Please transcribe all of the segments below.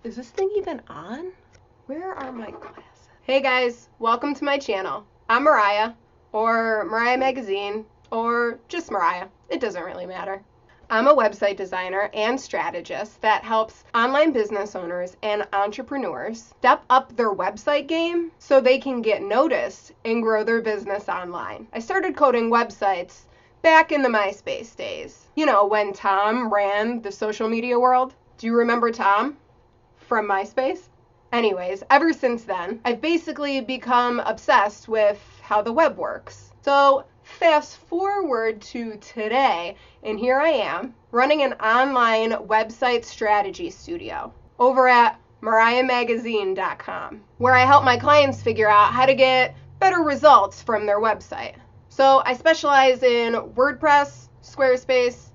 Is this thing even on? Where are my glasses? Hey guys, welcome to my channel. I'm Mariah, or Mariah Magazine, or just Mariah. It doesn't really matter. I'm a website designer and strategist that helps online business owners and entrepreneurs step up their website game so they can get noticed and grow their business online. I started coding websites back in the MySpace days. You know, when Tom ran the social media world. Do you remember Tom from MySpace? Anyways, ever since then, I've basically become obsessed with how the web works. So fast forward to today, and here I am running an online website strategy studio over at mariahmagazine.com, where I help my clients figure out how to get better results from their website. So I specialize in WordPress, Squarespace,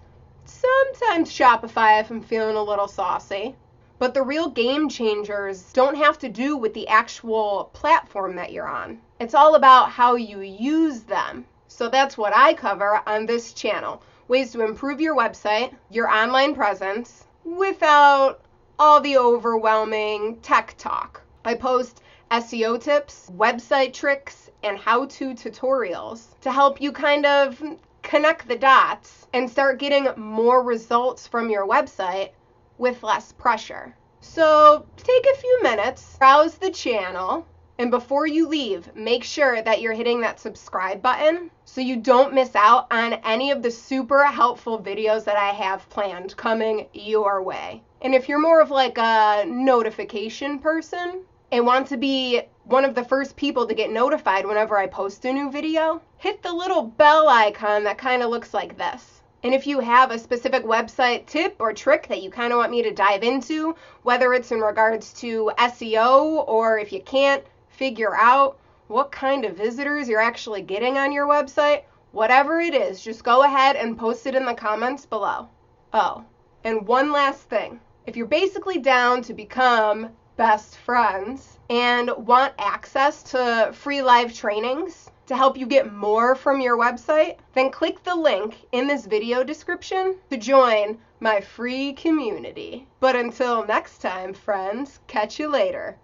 sometimes Shopify if I'm feeling a little saucy. But the real game changers don't have to do with the actual platform that you're on. It's all about how you use them. So that's what I cover on this channel. Ways to improve your website, your online presence, without all the overwhelming tech talk. I post SEO tips, website tricks, and how-to tutorials to help you kind of connect the dots and start getting more results from your website with less pressure. So take a few minutes, browse the channel, and before you leave, make sure that you're hitting that subscribe button so you don't miss out on any of the super helpful videos that I have planned coming your way. And if you're more of like a notification person and want to be one of the first people to get notified whenever I post a new video, hit the little bell icon that kind of looks like this. And if you have a specific website tip or trick that you kind of want me to dive into, whether it's in regards to SEO or if you can't figure out what kind of visitors you're actually getting on your website, whatever it is, just go ahead and post it in the comments below. Oh, and one last thing. If you're basically down to become best friends and want access to free live trainings to help you get more from your website, then click the link in this video description to join my free community. But until next time, friends, catch you later.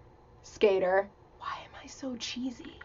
Skater, why am I so cheesy?